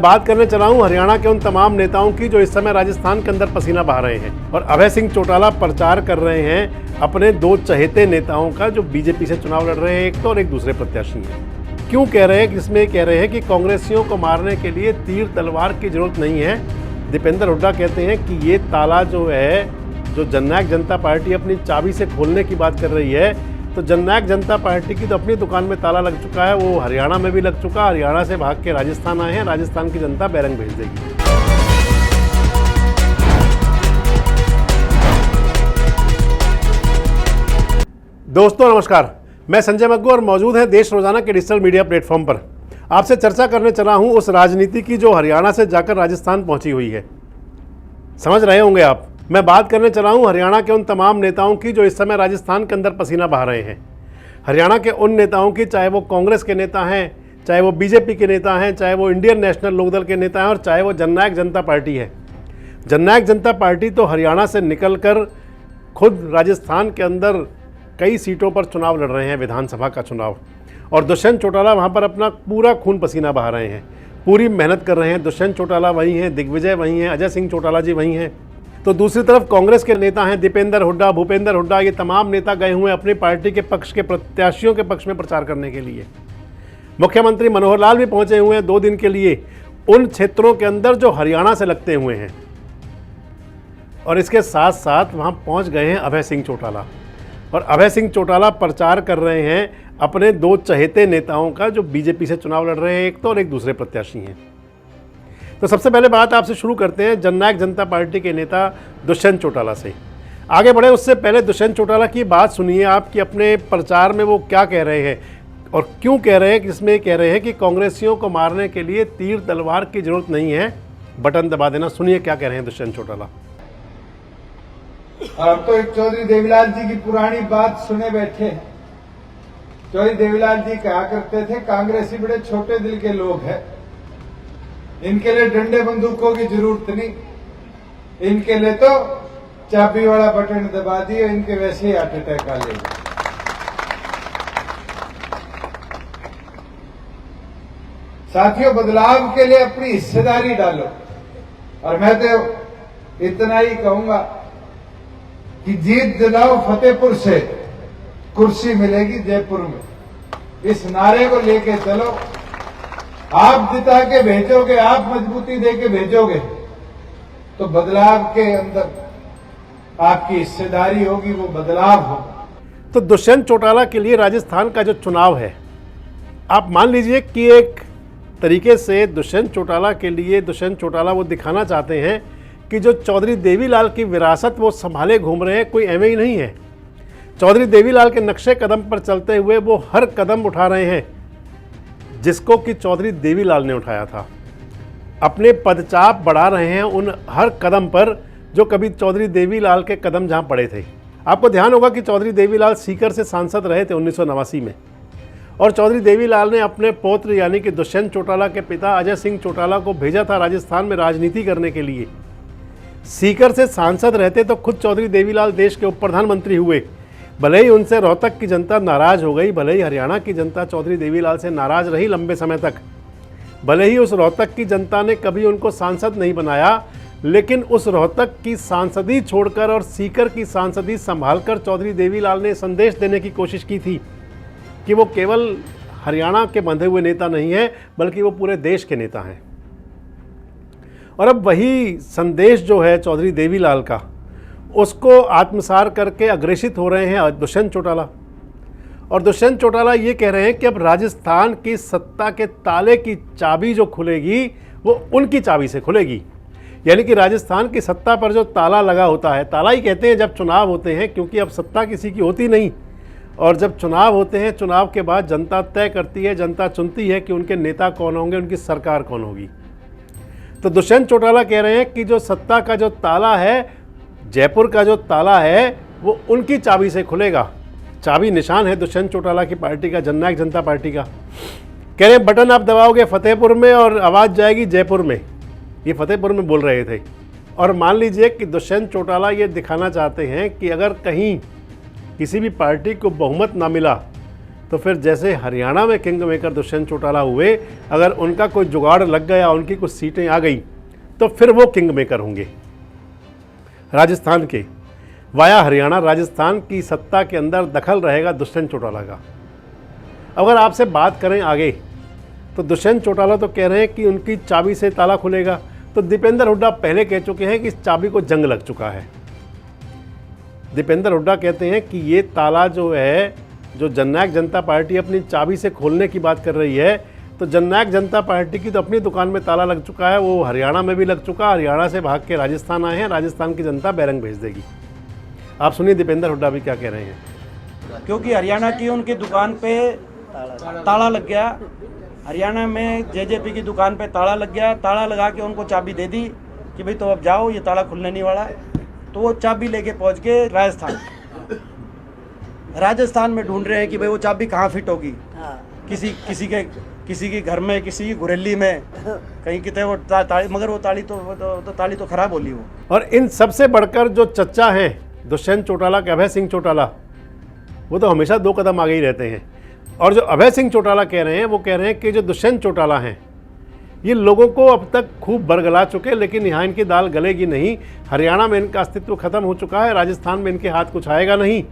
बात करने चला हूं हरियाणा के उन तमाम नेताओं की जो इस समय राजस्थान के अंदर पसीना बहा रहे हैं और अभय सिंह चौटाला प्रचार कर रहे हैं अपने दो चहेते नेताओं का जो बीजेपी से चुनाव लड़ रहे हैं, एक तो और एक दूसरे प्रत्याशी हैं। क्यों कह रहे हैं? इसमें कह रहे हैं कि कांग्रेसियों को मारने के लिए तीर तलवार की जरूरत नहीं है। दीपेंद्र हुड्डा कहते हैं कि ये ताला जो है, जो जननायक जनता पार्टी अपनी चाबी से खोलने की बात कर रही है, तो जननायक जनता पार्टी की तो अपनी दुकान में ताला लग चुका है, वो हरियाणा में भी लग चुका। हरियाणा से भाग के राजस्थान आए हैं, राजस्थान की जनता बैरंग भेज देगी। दोस्तों नमस्कार, मैं संजय मग्गू और मौजूद है देश रोजाना के डिजिटल मीडिया प्लेटफॉर्म पर। आपसे चर्चा करने चला हूं उस राजनीति की जो हरियाणा से जाकर राजस्थान पहुंची हुई है। समझ रहे होंगे आप, मैं बात करने चला हूं हरियाणा के उन तमाम नेताओं की जो इस समय राजस्थान के अंदर पसीना बहा रहे हैं। हरियाणा के उन नेताओं की, चाहे वो कांग्रेस के नेता हैं, चाहे वो बीजेपी के नेता हैं, चाहे वो इंडियन नेशनल लोकदल के नेता हैं और चाहे वो जननायक जनता पार्टी है। जननायक जनता पार्टी तो हरियाणा से निकलकर खुद राजस्थान के अंदर कई सीटों पर चुनाव लड़ रहे हैं, विधानसभा का चुनाव, और दुष्यंत चौटाला वहाँ पर अपना पूरा खून पसीना बहा रहे हैं, पूरी मेहनत कर रहे हैं। दुष्यंत चौटाला वहीं हैं, दिग्विजय वहीं हैं, अजय सिंह चौटाला जी वहीं हैं। तो दूसरी तरफ कांग्रेस के नेता हैं दीपेंद्र हुड्डा, भूपेंद्र हुड्डा, ये तमाम नेता गए हुए हैं अपनी पार्टी के पक्ष के प्रत्याशियों के पक्ष में प्रचार करने के लिए। मुख्यमंत्री मनोहर लाल भी पहुंचे हुए हैं 2 दिन के लिए उन क्षेत्रों के अंदर जो हरियाणा से लगते हुए हैं, और इसके साथ साथ वहां पहुंच गए हैं अभय सिंह चौटाला। और अभय सिंह चौटाला प्रचार कर रहे हैं अपने 2 चहेते नेताओं का जो बीजेपी से चुनाव लड़ रहे हैं, एक तो और एक दूसरे प्रत्याशी हैं। तो सबसे पहले बात आपसे शुरू करते हैं जननायक जनता पार्टी के नेता दुष्यंत चौटाला से। आगे बढ़े उससे पहले दुष्यंत चौटाला की बात सुनिए आप कि अपने प्रचार में वो क्या कह रहे हैं और क्यों कह रहे हैं। जिसमें कह रहे हैं कि कांग्रेसियों को मारने के लिए तीर तलवार की जरूरत नहीं है। बटन दबा देना, सुनिए क्या कह रहे हैं दुष्यंत चौटाला। अब तो एक चौधरी देवीलाल जी की पुरानी बात सुने बैठे। चौधरी देवीलाल जी कहा करते थे, कांग्रेसी बड़े छोटे दिल के लोग हैं, इनके लिए डंडे बंदूकों की जरूरत नहीं, इनके लिए तो चाबी वाला बटन दबा दिए, इनके वैसे ही हार्ट अटैक आ लेगा। साथियों, बदलाव के लिए अपनी हिस्सेदारी डालो। और मैं तो इतना ही कहूंगा कि जीत दिलाओ फतेहपुर से, कुर्सी मिलेगी जयपुर में। इस नारे को लेके चलो। आप जिता के भेजोगे, आप मजबूती दे के भेजोगे, तो बदलाव के अंदर आपकी हिस्सेदारी होगी, वो बदलाव होगा। तो दुष्यंत चौटाला के लिए राजस्थान का जो चुनाव है, आप मान लीजिए कि एक तरीके से दुष्यंत चौटाला के लिए, दुष्यंत चौटाला वो दिखाना चाहते हैं कि जो चौधरी देवीलाल की विरासत वो संभाले घूम रहे हैं, कोई एवं ही नहीं है। चौधरी देवीलाल के नक्शे कदम पर चलते हुए वो हर कदम उठा रहे हैं जिसको कि चौधरी देवीलाल ने उठाया था। अपने पदचाप बढ़ा रहे हैं उन हर कदम पर जो कभी चौधरी देवीलाल के कदम जहां पड़े थे। आपको ध्यान होगा कि चौधरी देवीलाल सीकर से सांसद रहे थे 1989 में, और चौधरी देवीलाल ने अपने पौत्र यानी कि दुष्यंत चौटाला के पिता अजय सिंह चौटाला को भेजा था राजस्थान में राजनीति करने के लिए। सीकर से सांसद रहते तो खुद चौधरी देवीलाल देश के उप प्रधानमंत्री हुए। भले ही उनसे रोहतक की जनता नाराज हो गई, भले ही हरियाणा की जनता चौधरी देवीलाल से नाराज रही लंबे समय तक, भले ही उस रोहतक की जनता ने कभी उनको सांसद नहीं बनाया, लेकिन उस रोहतक की सांसदी छोड़कर और सीकर की सांसदी संभालकर चौधरी देवीलाल ने संदेश देने की कोशिश की थी कि वो केवल हरियाणा के बंधे हुए नेता नहीं है, बल्कि वो पूरे देश के नेता हैं। और अब वही संदेश जो है चौधरी देवीलाल का, उसको आत्मसार करके अग्रेसित हो रहे हैं दुष्यंत चौटाला। और दुष्यंत चौटाला ये कह रहे हैं कि अब राजस्थान की सत्ता के ताले की चाबी जो खुलेगी वो उनकी चाबी से खुलेगी। यानी कि राजस्थान की सत्ता पर जो ताला लगा होता है, ताला ही कहते हैं जब चुनाव होते हैं, क्योंकि अब सत्ता किसी की होती नहीं, और जब चुनाव होते हैं, चुनाव के बाद जनता तय करती है, जनता चुनती है कि उनके नेता कौन होंगे, उनकी सरकार कौन होगी। तो दुष्यंत चौटाला कह रहे हैं कि जो सत्ता का जो ताला है, जयपुर का जो ताला है, वो उनकी चाबी से खुलेगा। चाबी निशान है दुष्यंत चौटाला की पार्टी का, जननायक जनता पार्टी का। कह रहे हैं बटन आप दबाओगे फतेहपुर में और आवाज़ जाएगी जयपुर में। ये फतेहपुर में बोल रहे थे। और मान लीजिए कि दुष्यंत चौटाला ये दिखाना चाहते हैं कि अगर कहीं किसी भी पार्टी को बहुमत ना मिला तो फिर जैसे हरियाणा में किंग मेकर दुष्यंत चौटाला हुए, अगर उनका कोई जुगाड़ लग गया, उनकी कुछ सीटें आ गई, तो फिर वो किंग मेकर होंगे। राजस्थान के वाया हरियाणा, राजस्थान की सत्ता के अंदर दखल रहेगा दुष्यंत चौटाला का। अगर आपसे बात करें आगे, तो दुष्यंत चौटाला तो कह रहे हैं कि उनकी चाबी से ताला खुलेगा, तो दीपेंद्र हुड्डा पहले कह चुके हैं कि इस चाबी को जंग लग चुका है। दीपेंद्र हुड्डा कहते हैं कि ये ताला जो है, जो जननायक जनता पार्टी अपनी चाबी से खोलने की बात कर रही है, तो जननायक जनता पार्टी की तो अपनी दुकान में ताला लग चुका है, वो हरियाणा में भी लग चुका, हरियाणा से भाग के राजस्थान आए हैं, राजस्थान की जनता बैरंग भेज देगी। आप सुनिए दीपेंद्र हुड्डा भी क्या कह रहे हैं। क्योंकि हरियाणा की उनकी दुकान पे ताला लग गया, हरियाणा में जेजेपी की दुकान पे ताला लग गया, ताला लगा के उनको चाबी दे दी कि भाई तो अब जाओ, ये ताला खुलने नहीं वाला। तो वो चाबी लेके पहुंच गए राजस्थान में ढूंढ रहे हैं कि भाई वो चाबी कहाँ फिट होगी, किसी के घर में, किसी की घुरेली में, कहीं कितने वो ताली, मगर वो ताली तो खराब होली वो। और इन सबसे बढ़कर जो चच्चा हैं दुष्यंत चौटाला के, अभय सिंह चौटाला, वो तो हमेशा 2 कदम आगे ही रहते हैं। और जो अभय सिंह चौटाला कह रहे हैं, वो कह रहे हैं कि जो दुष्यंत चौटाला हैं, ये लोगों को अब तक खूब बरगला चुके, लेकिन यहाँ इनकी दाल गलेगी नहीं। हरियाणा में इनका अस्तित्व खत्म हो चुका है, राजस्थान में इनके हाथ कुछ आएगा नहीं।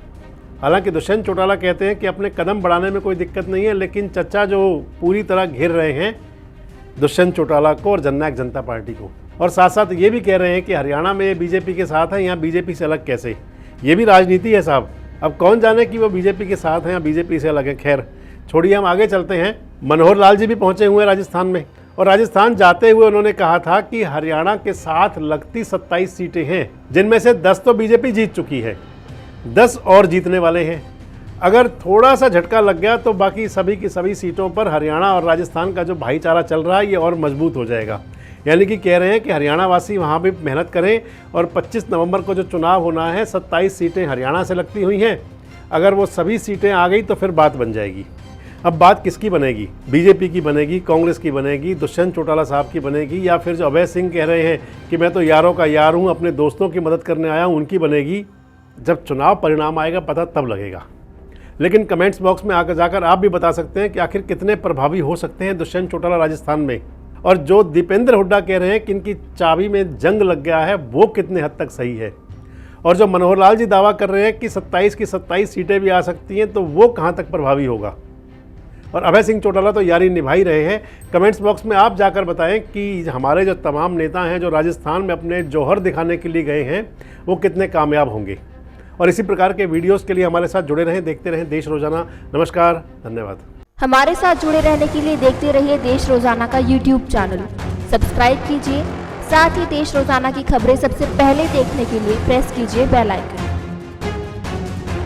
हालांकि दुष्यंत चौटाला कहते हैं कि अपने कदम बढ़ाने में कोई दिक्कत नहीं है, लेकिन चच्चा जो पूरी तरह घेर रहे हैं दुष्यंत चौटाला को और जननायक जनता पार्टी को। और साथ साथ ये भी कह रहे हैं कि हरियाणा में बीजेपी के साथ है, यहाँ बीजेपी से अलग कैसे। ये भी राजनीति है साहब, अब कौन जाने कि वो बीजेपी के साथ हैं या बीजेपी से अलग है। खैर छोड़िए, हम आगे चलते हैं। मनोहर लाल जी भी पहुंचे हुए हैं राजस्थान में, और राजस्थान जाते हुए उन्होंने कहा था कि हरियाणा के साथ लगती 27 सीटें हैं, जिनमें से 10 तो बीजेपी जीत चुकी है, 10 और जीतने वाले हैं। अगर थोड़ा सा झटका लग गया तो बाकी सभी की सभी सीटों पर हरियाणा और राजस्थान का जो भाईचारा चल रहा है ये और मजबूत हो जाएगा। यानी कि कह रहे हैं कि हरियाणा वासी वहाँ भी मेहनत करें, और 25 नवंबर को जो चुनाव होना है, 27 सीटें हरियाणा से लगती हुई हैं, अगर वो सभी सीटें आ गई तो फिर बात बन जाएगी। अब बात किसकी बनेगी, बीजेपी की बनेगी, कांग्रेस की बनेगी, दुष्यंत चौटाला साहब की बनेगी, या फिर जो अभय सिंह कह रहे हैं कि मैं तो यारों का यार हूँ, अपने दोस्तों की मदद करने आया हूँ, उनकी बनेगी। जब चुनाव परिणाम आएगा पता तब लगेगा। लेकिन कमेंट्स बॉक्स में आकर जाकर आप भी बता सकते हैं कि आखिर कितने प्रभावी हो सकते हैं दुष्यंत चौटाला राजस्थान में, और जो दीपेंद्र हुड्डा कह रहे हैं कि इनकी चाबी में जंग लग गया है, वो कितने हद तक सही है। और जो मनोहर लाल जी दावा कर रहे हैं कि 27 की 27 सीटें भी आ सकती हैं, तो वो कहाँ तक प्रभावी होगा। और अभय सिंह चौटाला तो यारी निभा ही रहे हैं। कमेंट्स बॉक्स में आप जाकर बताएं कि हमारे जो तमाम नेता हैं जो राजस्थान में अपने जौहर दिखाने के लिए गए हैं, वो कितने कामयाब होंगे। और इसी प्रकार के वीडियोस के लिए हमारे साथ जुड़े रहें, देखते रहें देश रोजाना। नमस्कार, धन्यवाद। हमारे साथ जुड़े रहने के लिए देखते रहिए देश रोजाना का YouTube चैनल सब्सक्राइब कीजिए। साथ ही देश रोजाना की खबरें सबसे पहले देखने के लिए प्रेस कीजिए बेल आइकन।